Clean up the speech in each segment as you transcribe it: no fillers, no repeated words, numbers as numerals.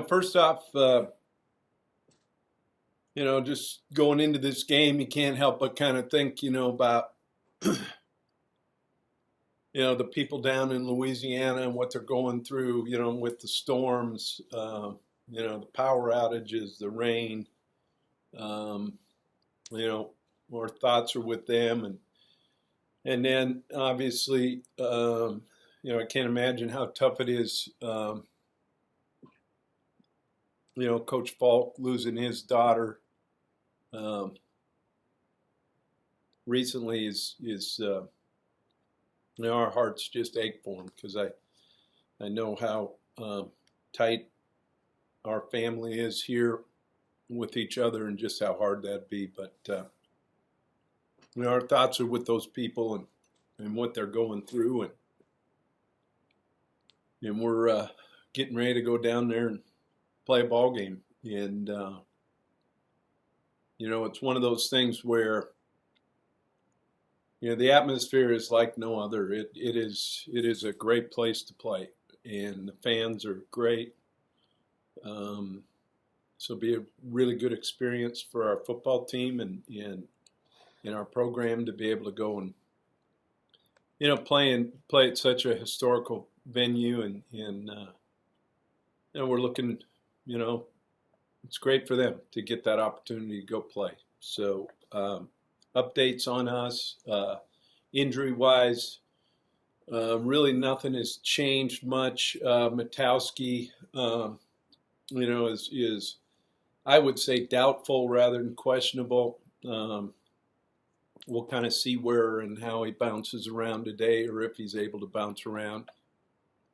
First off, just going into this game, you can't help but kind of think, about, the people down in Louisiana and what they're going through, with the storms, the power outages, the rain. um, Our thoughts are with them, and then obviously, I can't imagine how tough it is. Coach Falk losing his daughter um, recently is our hearts just ache for him because I know how tight our family is here with each other and just how hard that'd be. But our thoughts are with those people and what they're going through, and we're getting ready to go down there and play a ball game. And it's one of those things where the atmosphere is like no other. It is a great place to play, and the fans are great. So it'll be a really good experience for our football team and our program to be able to go and play at such a historical venue, and we're looking, it's great for them to get that opportunity to go play. So updates on us, injury wise, really nothing has changed much. Matowski, is I would say doubtful rather than questionable. We'll kind of see where and how he bounces around today, or if he's able to bounce around.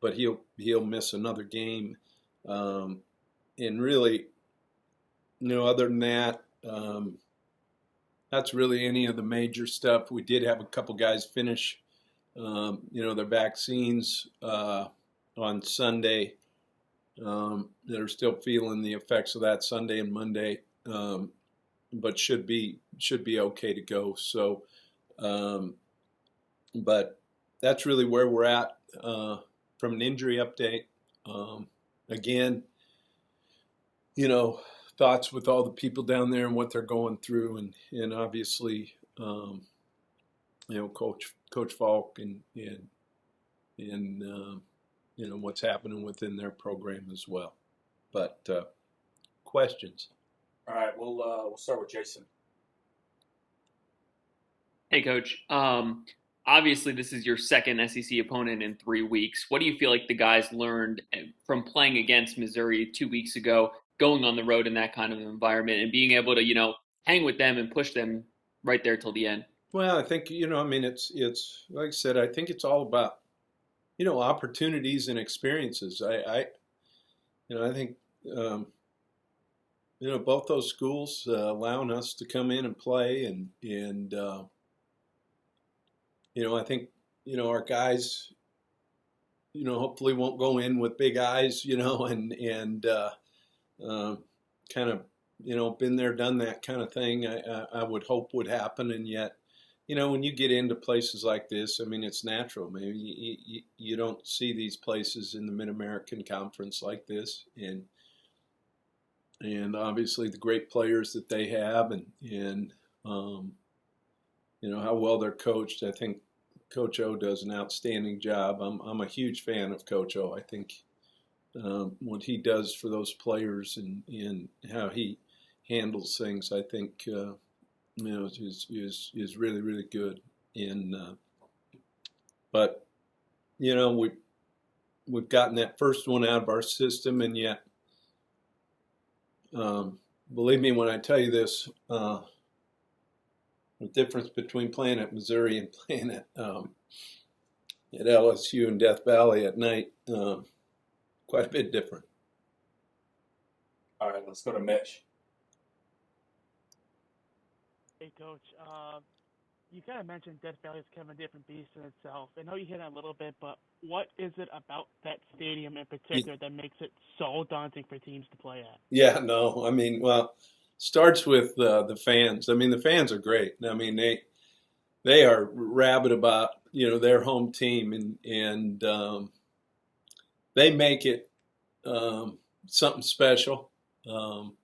But he'll miss another game. And really, other than that, that's really any of the major stuff. We did have a couple guys finish, their vaccines on Sunday. That are still feeling the effects of that Sunday and Monday, but should be okay to go. So, but that's really where we're at from an injury update. Again, thoughts with all the people down there and what they're going through, and obviously, Coach Falk and what's happening within their program as well. But questions? All right, we'll start with Jason. Hey, Coach. Obviously, this is your second SEC opponent in 3 weeks. What do you feel like the guys learned from playing against Missouri 2 weeks ago, going on the road in that kind of environment, and being able to, hang with them and push them right there till the end? Well, I think it's like I said. I think it's all about opportunities and experiences. I think both those schools allowing us to come in and play, and I think our guys hopefully won't go in with big eyes, and kind of been there, done that kind of thing. I would hope would happen, and yet. When you get into places like this, it's natural. You don't see these places in the Mid-American Conference like this, and obviously the great players that they have, and how well they're coached. I think Coach O does an outstanding job. I'm a huge fan of Coach O. I think what he does for those players and how he handles things, I think. Is really, really good. But we've gotten that first one out of our system, and yet, believe me when I tell you this, the difference between playing at Missouri and playing at LSU and Death Valley at night, quite a bit different. All right, let's go to Mitch. Hey, Coach. You kind of mentioned Death Valley is kind of a different beast in itself. I know you hit on it a little bit, but what is it about that stadium in particular that makes it so daunting for teams to play at? Yeah, no, well, starts with the fans. The fans are great. They are rabid about their home team, and they make it something special, and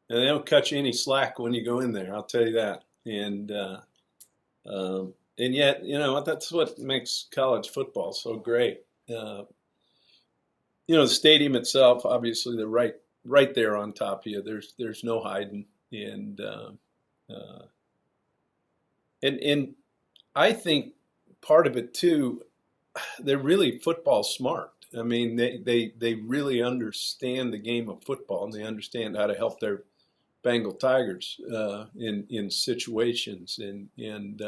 they don't cut you any slack when you go in there. I'll tell you that. And yet, that's what makes college football so great. The stadium itself, obviously, they're right there on top of you. There's no hiding, and uh, and I think part of it too, they're really football smart. I mean, they really understand the game of football, and they understand how to help their Bengal Tigers in situations, and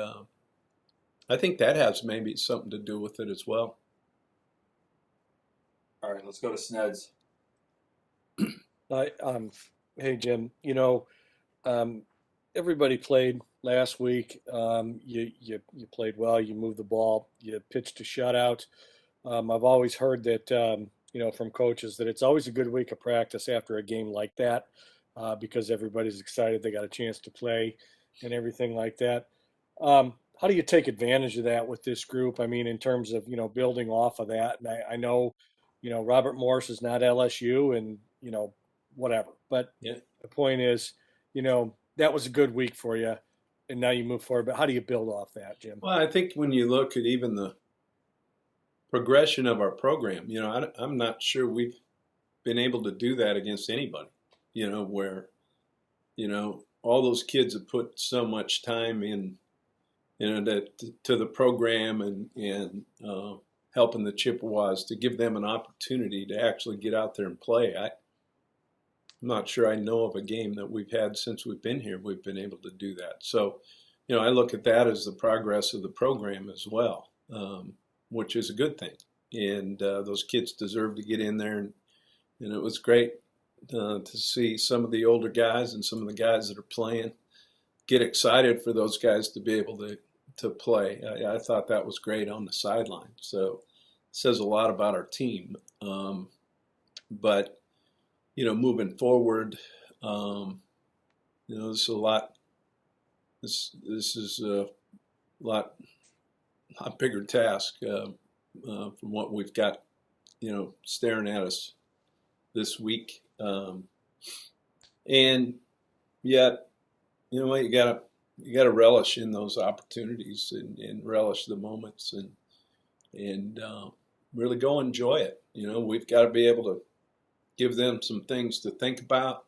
I think that has maybe something to do with it as well. All right, let's go to Sneds. I, hey Jim, um, everybody played last week. You played well. You moved the ball. You pitched a shutout. I've always heard that from coaches that it's always a good week of practice after a game like that because everybody's excited they got a chance to play and everything like that. How do you take advantage of that with this group? I mean, in terms of building off of that. And I know Robert Morris is not LSU, and whatever. But Yeah. the point is, that was a good week for you, and now you move forward. But how do you build off that, Jim? Well, I think when you look at even the progression of our program, I'm not sure we've been able to do that against anybody. Where all those kids have put so much time in, to the program and helping the Chippewas to give them an opportunity to actually get out there and play. I'm not sure I know of a game that we've had since we've been here we've been able to do that. So, I look at that as the progress of the program as well, which is a good thing. And those kids deserve to get in there, and it was great to see some of the older guys and some of the guys that are playing get excited for those guys to be able to play. I thought that was great on the sideline. So it says a lot about our team. But moving forward, this is a lot. This is a lot bigger task from what we've got, staring at us this week. And yet, what, you gotta relish in those opportunities and relish the moments and really go enjoy it. We've got to be able to give them some things to think about.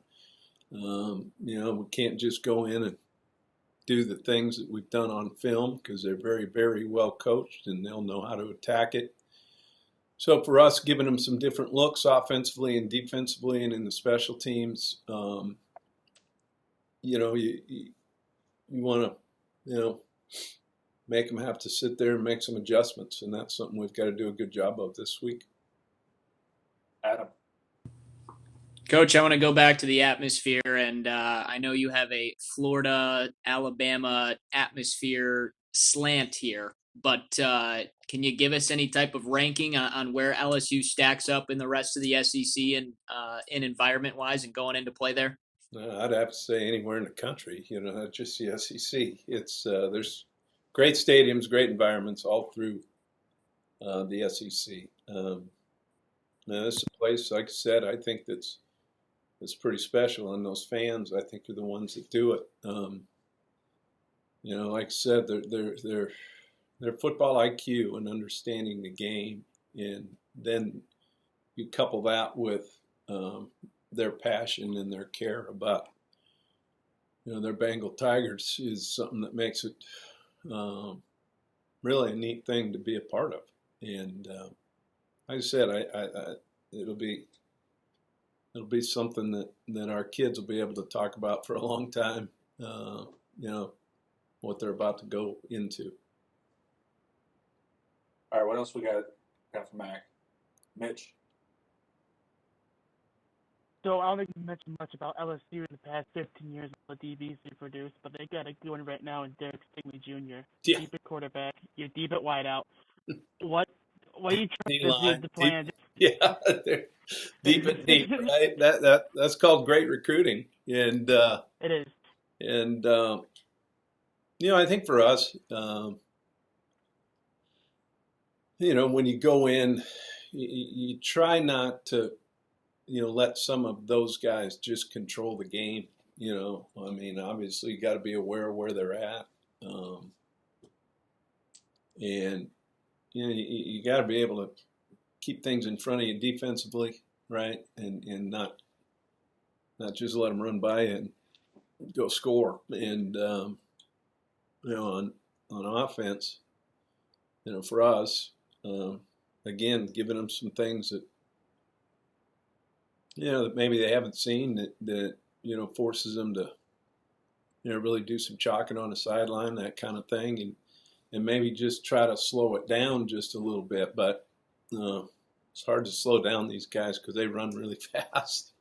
We can't just go in and do the things that we've done on film because they're very, very well coached and they'll know how to attack it. So for us, giving them some different looks offensively and defensively and in the special teams, you want to, make them have to sit there and make some adjustments, and that's something we've got to do a good job of this week. Adam. Coach, I want to go back to the atmosphere, and I know you have a Florida, Alabama atmosphere slant here, but can you give us any type of ranking on where LSU stacks up in the rest of the SEC and in environment-wise and going into play there? I'd have to say anywhere in the country, not just the SEC. It's there's great stadiums, great environments all through the SEC. This is a place, like I said, I think that's pretty special, and those fans, I think, are the ones that do it. Like I said, their football IQ and understanding the game, and then you couple that with their passion and their care about their Bengal Tigers is something that makes it really a neat thing to be a part of. And like I said, it'll be something that our kids will be able to talk about for a long time. What they're about to go into. All right, what else we got from Mac? Mitch. So I don't think you mentioned much about LSU in the past 15 years of the DBs they produced, but they got a good one right now in Derek Stingley Jr. Yeah. Deep at quarterback, you're deep at wideout. What are you trying to D-line, do the plan? Yeah, they're deep and deep, right? That's called great recruiting, and It is. and I think for us, when you go in, you try not to, let some of those guys just control the game. I mean, obviously you got to be aware of where they're at, and you got to be able to keep things in front of you defensively, right, and not just let them run by you and go score. And on offense, for us, again, giving them some things that that maybe they haven't seen that forces them to really do some chalking on the sideline, that kind of thing, and maybe just try to slow it down just a little bit. But it's hard to slow down these guys because they run really fast.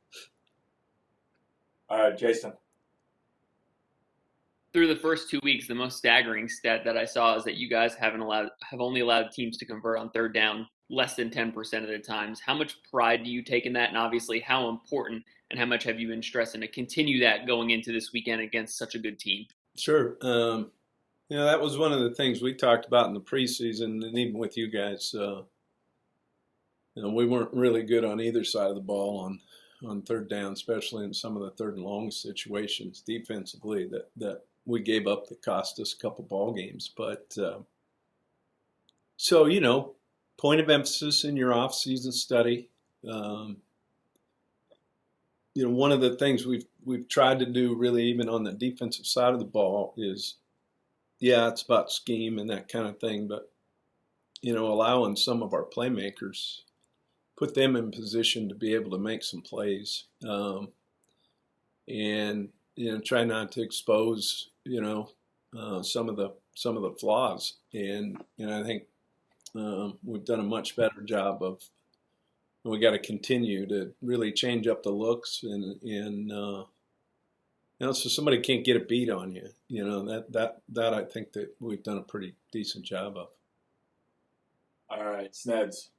All right, Jason. Through the first 2 weeks, the most staggering stat that I saw is that you guys have only allowed teams to convert on third down less than 10% of the times. How much pride do you take in that? And obviously, how important and how much have you been stressing to continue that going into this weekend against such a good team? Sure. That was one of the things we talked about in the preseason, and even with you guys. We weren't really good on either side of the ball on third down, especially in some of the third and long situations defensively that we gave up that cost us a couple ball games. But so point of emphasis in your off-season study. One of the things we've tried to do really even on the defensive side of the ball is, it's about scheme and that kind of thing, but allowing some of our playmakers, put them in position to be able to make some plays, and try not to expose some of the flaws. And I think we've done a much better job of. We got to continue to really change up the looks and so somebody can't get a beat on you. That I think that we've done a pretty decent job of. All right, Sneds.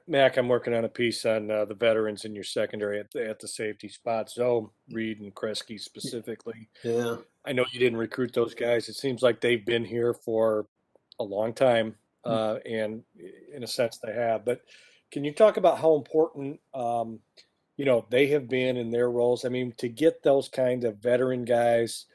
Mac, I'm working on a piece on the veterans in your secondary at the safety spot. Zoe, Reed, and Kresge specifically. Yeah. I know you didn't recruit those guys. It seems like they've been here for a long time, and in a sense they have. But can you talk about how important they have been in their roles? I mean, to get those kind of veteran guys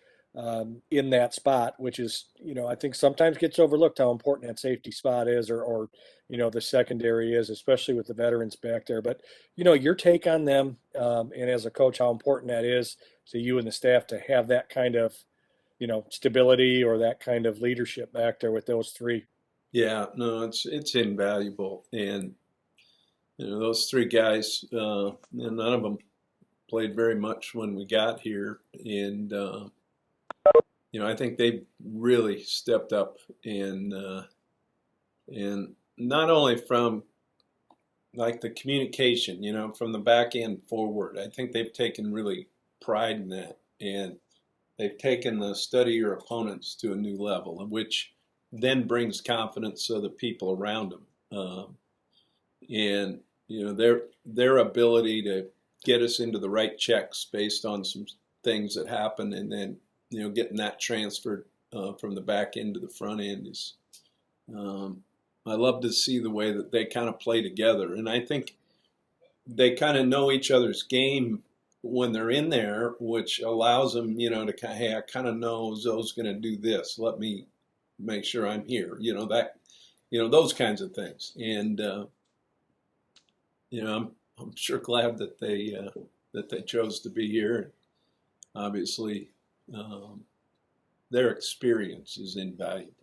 in that spot, which is, I think sometimes gets overlooked how important that safety spot is, or the secondary is, especially with the veterans back there. But, your take on them, and as a coach, how important that is to you and the staff to have that kind of, stability or that kind of leadership back there with those three. Yeah, no, it's invaluable. And, those three guys, none of them played very much when we got here. And, I think they really stepped up and not only from like the communication, from the back end forward. I think they've taken really pride in that, and they've taken the study your opponents to a new level, which then brings confidence to the people around them. And their ability to get us into the right checks based on some things that happen, and then getting that transferred from the back end to the front end is. I love to see the way that they kind of play together, and I think they kind of know each other's game when they're in there, which allows them, to kind of, hey, I kind of know Zoe's going to do this. Let me make sure I'm here. Those kinds of things, and I'm sure glad that they chose to be here. Obviously, their experience is invaluable.